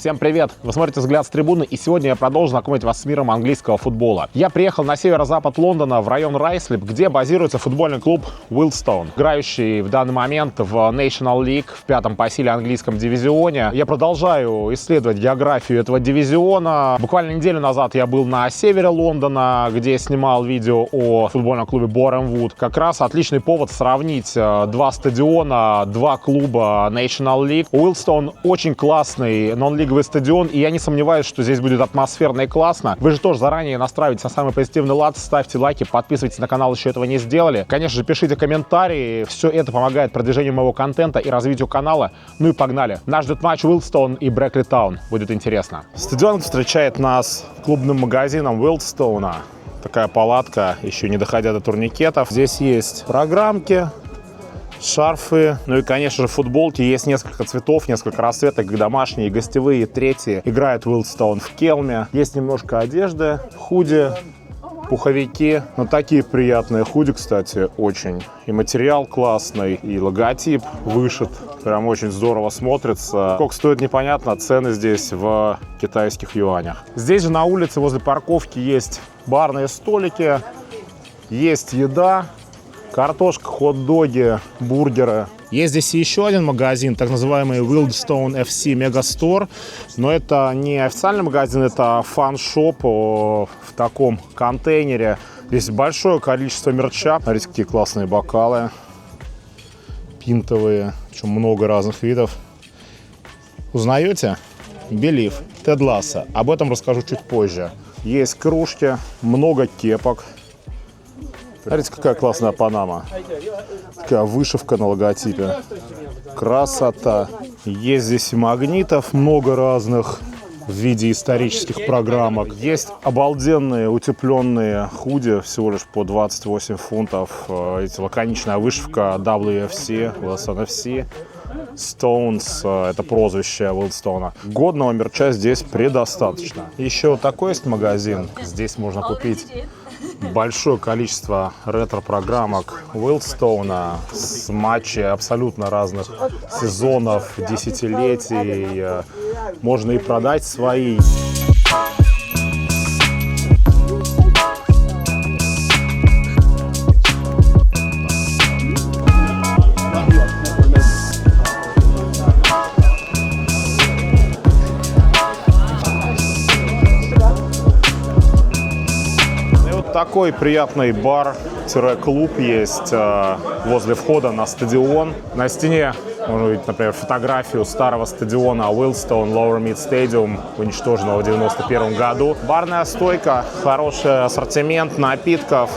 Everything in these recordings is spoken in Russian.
Всем привет! Вы смотрите «Взгляд с трибуны», и сегодня я продолжу знакомить вас с миром английского футбола. Я приехал на северо-запад Лондона, в район Райслип, где базируется футбольный клуб Уилдстоун, играющий в данный момент в National League, в пятом по силе английском дивизионе. Я продолжаю исследовать географию этого дивизиона. Буквально неделю назад я был на севере Лондона, где снимал видео о футбольном клубе Борем Вуд. Как раз отличный повод сравнить два стадиона, два клуба National League. Уилдстоун очень классный нон-лиговый стадион, и я не сомневаюсь, что здесь будет атмосферно и классно. Вы же тоже заранее настраивайтесь на самый позитивный лад, ставьте лайки, подписывайтесь на канал, еще этого не сделали. Конечно же, пишите комментарии, все это помогает продвижению моего контента и развитию канала. Ну и погнали. Нас ждет матч Уилдстоун и Брэклит Таун, будет интересно. Стадион встречает нас клубным магазином Уилдстоуна. Такая палатка, еще не доходя до турникетов. Здесь есть программки, шарфы, ну и, конечно же, футболки. Есть несколько цветов, несколько расцветок, домашние, гостевые, третьи. Играет Уилдстоун в Келме. Есть немножко одежды, худи, пуховики. Ну, такие приятные худи, кстати, очень. И материал классный, и логотип вышит. Прям очень здорово смотрится. Сколько стоит, непонятно. Цены здесь в китайских юанях. Здесь же на улице возле парковки есть барные столики, есть еда. Картошка, хот-доги, бургеры. Есть здесь еще один магазин, так называемый Уилдстоун FC Megastore. Но это не официальный магазин, это фан-шоп в таком контейнере. Здесь большое количество мерча. Смотрите, какие классные бокалы. Пинтовые, причем много разных видов. Узнаете? Believe, Тед Лассо. Об этом расскажу чуть позже. Есть кружки, много кепок. Смотрите, какая классная панама. Такая вышивка на логотипе. Красота. Есть здесь и магнитов много разных в виде исторических программок. Есть обалденные утепленные худи, всего лишь по 28 фунтов. Эти лаконичная вышивка WFC, Wilson FC. Stones, это прозвище Уилдстоуна. Годного мерча здесь предостаточно. Еще вот такой есть магазин. Здесь можно купить большое количество ретро-программок Уилдстоуна с матчей абсолютно разных сезонов, десятилетий. Можно и продать свои. Такой приятный бар-клуб есть возле входа на стадион. На стене можно увидеть, например, фотографию старого стадиона Уилдстоун Lower Mid Stadium, уничтоженного в 1991 году. Барная стойка, хороший ассортимент напитков.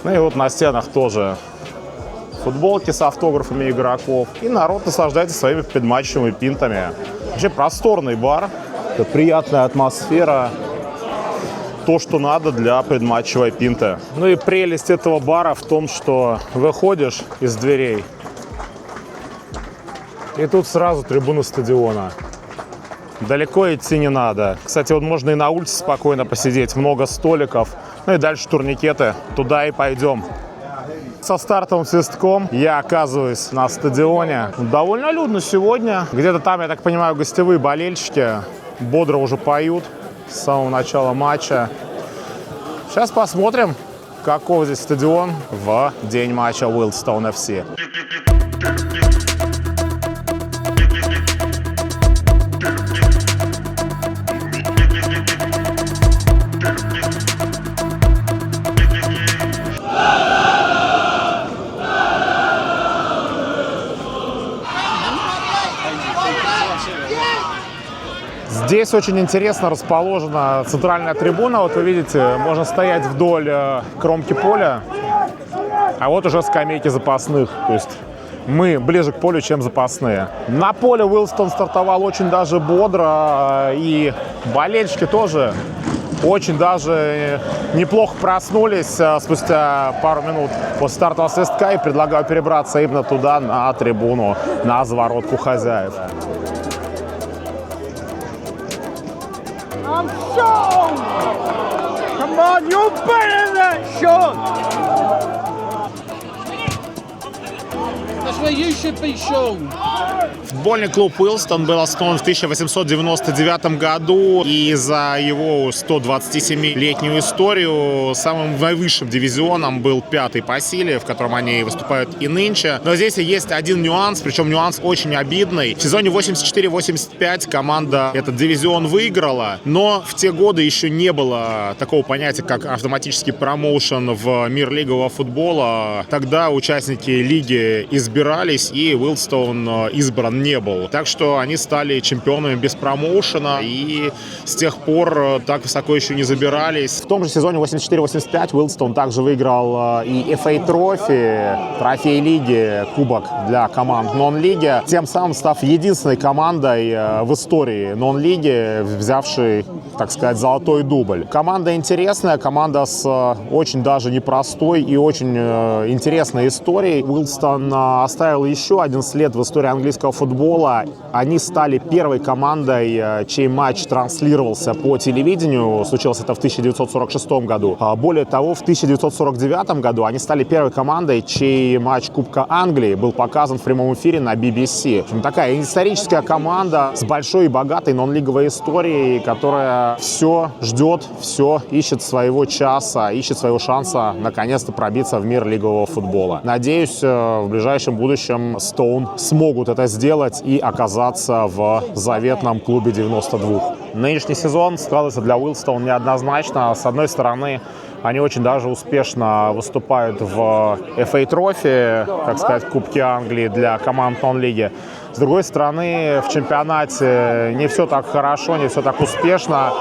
Ну и вот на стенах тоже футболки с автографами игроков. И народ наслаждается своими предматчевыми пинтами. Вообще просторный бар, приятная атмосфера. То, что надо для предматчевой пинты. Ну и прелесть этого бара в том, что выходишь из дверей, и тут сразу трибуна стадиона. Далеко идти не надо. Кстати, вот можно и на улице спокойно посидеть, много столиков. Ну и дальше турникеты. Туда и пойдем. Со стартовым свистком я оказываюсь на стадионе. Довольно людно сегодня. Где-то там, я так понимаю, гостевые болельщики бодро уже поют с самого начала матча. Сейчас посмотрим, каков здесь стадион в день матча Уилдстоун FC. Здесь очень интересно расположена центральная трибуна. Вот вы видите, можно стоять вдоль кромки поля, а вот уже скамейки запасных. То есть мы ближе к полю, чем запасные. На поле Уилдстоун стартовал очень даже бодро, и болельщики тоже очень даже неплохо проснулись спустя пару минут после стартового свистка, и предлагаю перебраться именно туда, на трибуну, на заворотку хозяев. I'm Sean! Come on, you're better than that, Sean! That's where you should be, Sean. Футбольный клуб Уилстон был основан в 1899 году, и за его 127-летнюю историю самым наивысшим дивизионом был 5-й по силе, в котором они выступают и нынче. Но здесь есть один нюанс, причем нюанс очень обидный. В сезоне 84-85 команда этот дивизион выиграла, но в те годы еще не было такого понятия, как автоматический промоушен в мир лигового футбола. Тогда участники лиги избирались, и Уилстоун избран не был. Так что они стали чемпионами без промоушена, и с тех пор так высоко еще не забирались. В том же сезоне 84-85 Уилстоун также выиграл и FA трофей лиги, кубок для команд нон-лиги, тем самым став единственной командой в истории нон-лиги, взявшей, так сказать, золотой дубль. Команда интересная, команда с очень даже непростой и очень интересной историей. Уилстон оставил еще один след в истории английского футбола. Они стали первой командой, чей матч транслировался по телевидению. Случилось это в 1946 году. Более того, в 1949 году они стали первой командой, чей матч Кубка Англии был показан в прямом эфире на BBC. Такая историческая команда с большой и богатой нон-лиговой историей, которая все ждет, все ищет своего часа, ищет своего шанса наконец-то пробиться в мир лигового футбола. Надеюсь, в ближайшем будущем Стоун смогут это сделать и оказаться в заветном клубе 92. Нынешний сезон складывается для Уилстоун неоднозначно. С одной стороны, они очень даже успешно выступают в FA Trophy, так сказать, Кубке Англии для команд нон-лиги. С другой стороны, в чемпионате не все так хорошо, не все так успешно.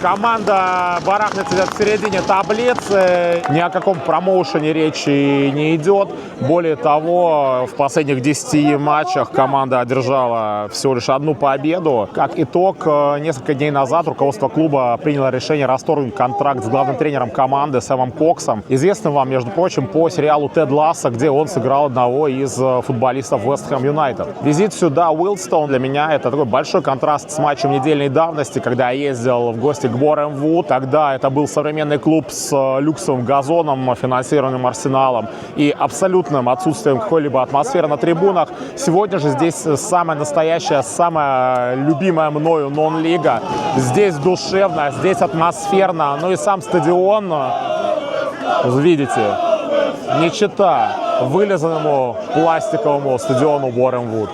Команда барахнется где-то в середине таблицы, ни о каком промоушене речи не идет. Более того, в последних 10 матчах команда одержала всего лишь одну победу. Как итог, несколько дней назад руководство клуба приняло решение расторгнуть контракт с главным тренером команды Сэмом Коксом, известным вам, между прочим, по сериалу «Тед Лассо», где он сыграл одного из футболистов Вест Хэм Юнайтед. Визит сюда Уилстоун для меня — это такой большой контраст с матчем недельной давности, когда я ездил в гости к Боремвуд. Тогда это был современный клуб с люксовым газоном, финансированным Арсеналом и абсолютным отсутствием какой-либо атмосферы на трибунах. Сегодня же здесь самая настоящая, самая любимая мною нон-лига. Здесь душевно, здесь атмосферно. Ну и сам стадион, видите, не чета вылизанному пластиковому стадиону Боремвуд.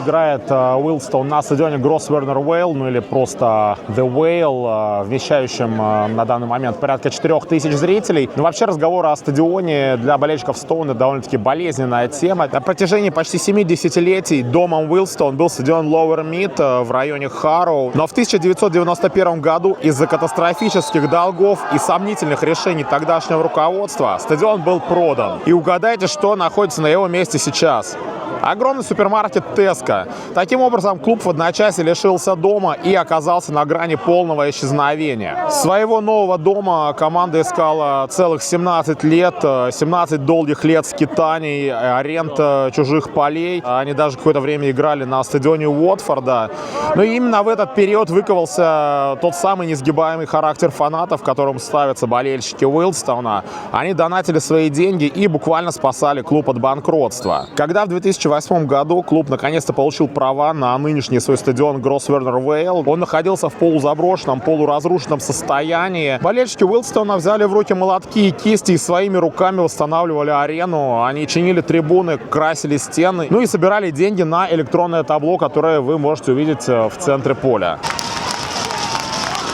Играет Уилстоун на стадионе Гроссвернер Вейл, ну или просто The Whale, вмещающем на данный момент порядка 4000 зрителей. Но вообще разговор о стадионе для болельщиков Стоуна довольно-таки болезненная тема. На протяжении почти 7 десятилетий домом Уилстоун был стадион Lower Mead в районе Харроу. Но в 1991 году из-за катастрофических долгов и сомнительных решений тогдашнего руководства стадион был продан. И угадайте, что находится на его месте сейчас. Огромный супермаркет Tesco. Таким образом, клуб в одночасье лишился дома и оказался на грани полного исчезновения. Своего нового дома команда искала целых 17 лет, 17 долгих лет скитаний, аренд чужих полей. Они даже какое-то время играли на стадионе Уотфорда. Но именно в этот период выковался тот самый несгибаемый характер фанатов, которым ставятся болельщики Уилстона. Они донатили свои деньги и буквально спасали клуб от банкротства. Когда в 2008 году клуб наконец-то получил права на нынешний свой стадион Гроссвернер Вейл, он находился в полузаброшенном, полуразрушенном состоянии. Болельщики Уилстона взяли в руки молотки и кисти и своими руками восстанавливали арену. Они чинили трибуны, красили стены, ну и собирали деньги на электронное табло, которое вы можете увидеть в центре поля.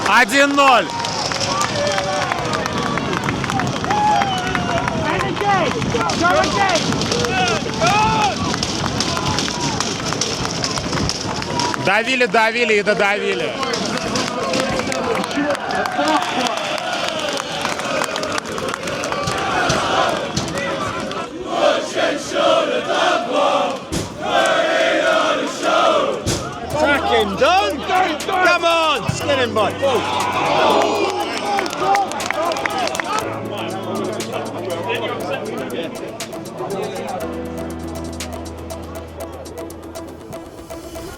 1-0! Давили, давили и додавили. Attacking, done. Come on, skin him, bud.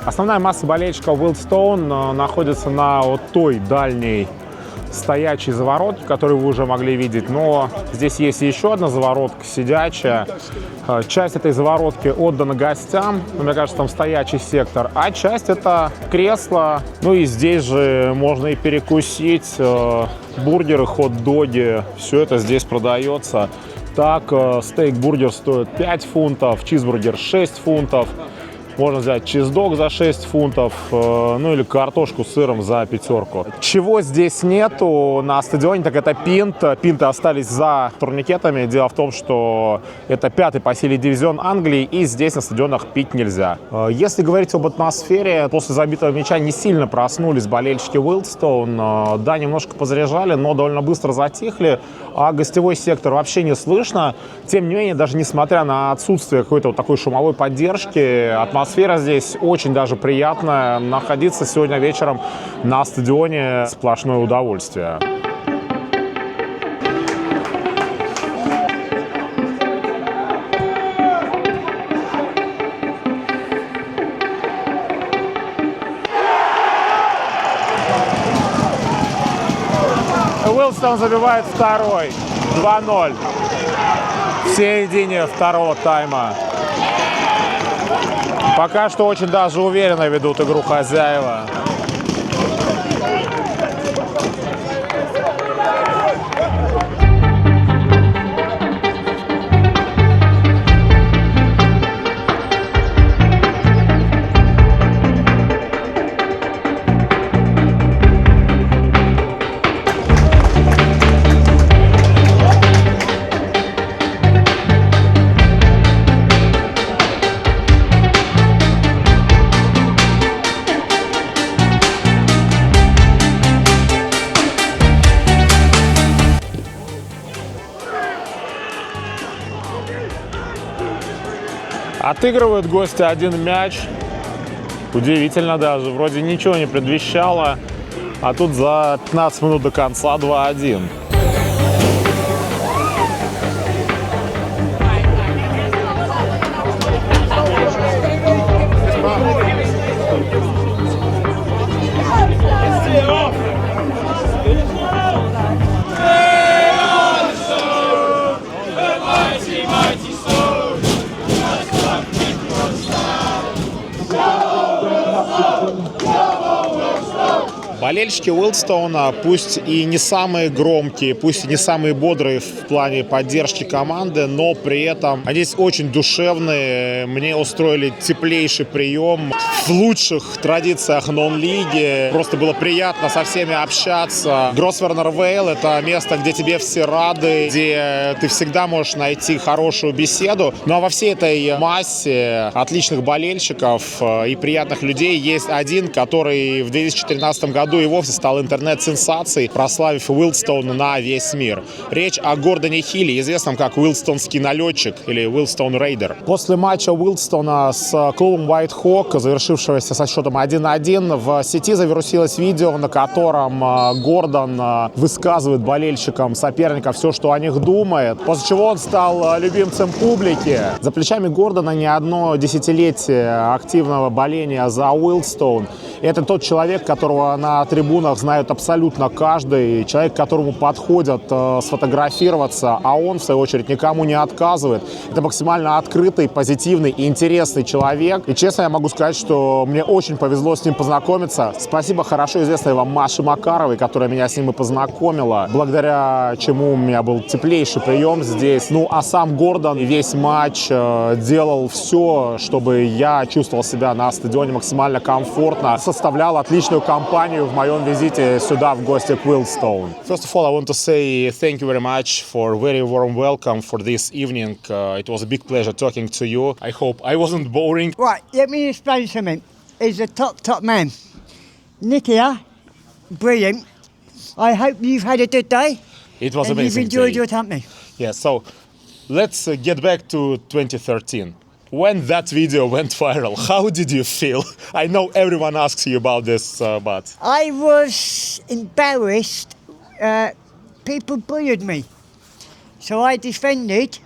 Основная масса болельщиков Уилстоун находится на вот той дальней стоячие заворотки, которые вы уже могли видеть, но здесь есть еще одна заворотка, сидячая. Часть этой заворотки отдана гостям, мне кажется, там стоячий сектор, а часть это кресло. Ну и здесь же можно и перекусить, бургеры, хот-доги, все это здесь продается. Так, стейк-бургер стоит 5 фунтов, чизбургер 6 фунтов. Можно взять чиздог за 6 фунтов, ну или картошку с сыром за 5. Чего здесь нету на стадионе, так это пинт. Пинты остались за турникетами. Дело в том, что это 5-й по силе дивизион Англии, и здесь на стадионах пить нельзя. Если говорить об атмосфере, после забитого мяча не сильно проснулись болельщики Уилдстоун. Да, немножко позаряжали, но довольно быстро затихли, а гостевой сектор вообще не слышно. Тем не менее, даже несмотря на отсутствие какой-то вот такой шумовой поддержки, атмосфера здесь очень даже приятная. Находиться сегодня вечером на стадионе сплошное удовольствие. Уилдстоун забивает второй. 2-0. В середине второго тайма. Пока что очень даже уверенно ведут игру хозяева. Отыгрывают гости один мяч. Удивительно даже. Вроде ничего не предвещало. А тут за 15 минут до конца 2-1. Болельщики Уилдстоуна, пусть и не самые громкие, пусть и не самые бодрые в плане поддержки команды, но при этом они здесь очень душевные. Мне устроили теплейший прием в лучших традициях нон-лиги. Просто было приятно со всеми общаться. Гросвенор Вейл — это место, где тебе все рады, где ты всегда можешь найти хорошую беседу. Ну а во всей этой массе отличных болельщиков и приятных людей есть один, который в 2013 году и вовсе стал интернет-сенсацией, прославив Уилдстоун на весь мир. Речь о Гордоне Хилле, известном как Уилдстоунский налетчик или Уилдстоун Рейдер. После матча Уилдстоуна с клубом White Hawk, завершившегося со счетом 1-1, в сети завирусилось видео, на котором Гордон высказывает болельщикам соперника все, что о них думает, после чего он стал любимцем публики. За плечами Гордона не одно десятилетие активного боления за Уилдстоун. Это тот человек, которого на трибунах знают абсолютно каждый, человек, к которому подходят сфотографироваться, а он, в свою очередь, никому не отказывает. Это максимально открытый, позитивный и интересный человек. И честно, я могу сказать, что мне очень повезло с ним познакомиться. Спасибо хорошо известной вам Маше Макаровой, которая меня с ним и познакомила, благодаря чему у меня был теплейший прием здесь. Ну, а сам Гордон весь матч делал все, чтобы я чувствовал себя на стадионе максимально комфортно, составлял отличную компанию в моем визите сюда в гости к Уилдстоун. First of all, I want to say thank you very much for very warm welcome for this evening. It was a big pleasure talking to you. I hope I wasn't boring. Right, let me explain something. He's a top man. Nick here, brilliant. I hope you've had a good day. It was and amazing. You've enjoyed day. your company. Yeah, so let's get back to 2013. When that video went viral, how did you feel? I know everyone asks you about this, but... I was embarrassed. People bullied me. So I defended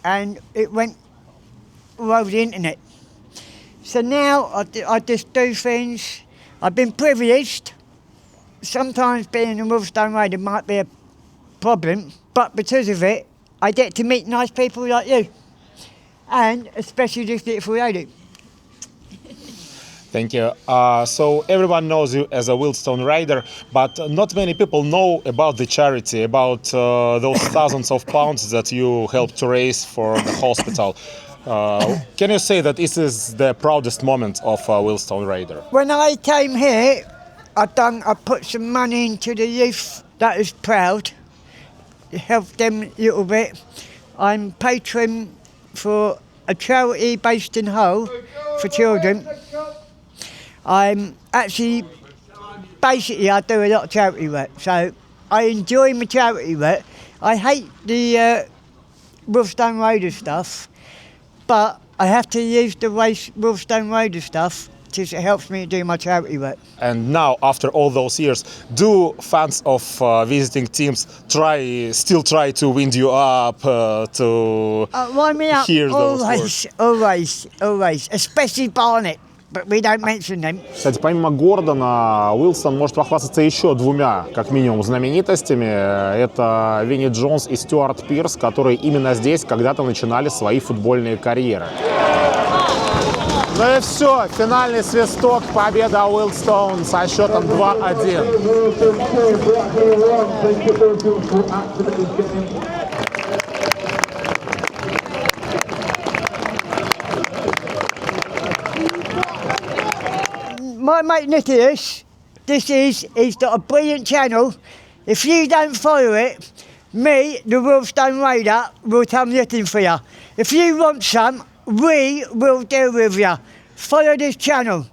and it went all over the internet. So now I just do things. I've been privileged sometimes being a Wolfstone Raider might be a problem, but because of it, I get to meet nice people like you, and especially this beautiful lady. Thank you. So everyone knows you as a Wheelstone rider, but not many people know about the charity, about those thousands of pounds that you helped to raise for the hospital. Can you say that this is the proudest moment of a Wheelstone rider? When I came here, I put some money into the youth that is proud, helped them a little bit. I'm patron for a charity based in Hull for children. I'm actually, basically I do a lot of charity work, so I enjoy my charity work. I hate the Wolfstone Raider stuff, but I have to use the Wolfstone Raider stuff because it helps me do my charity work. And now, after all those years, do fans of visiting teams still try to wind you up to Wind me up, hear those words? always, especially Barnet. But we don't mention them. Кстати, помимо Гордона, Уилсон может похвастаться еще двумя, как минимум, знаменитостями. Это Винни Джонс и Стюарт Пирс, которые именно здесь когда-то начинали свои футбольные карьеры. Ну и все, финальный свисток, победа Уилстоун со счетом 2-1. My mate Nicholas, he's got a brilliant channel. If you don't follow it, me, the Wolfstone Raider, will come looking for you. If you want some, we will deal with you. Follow this channel.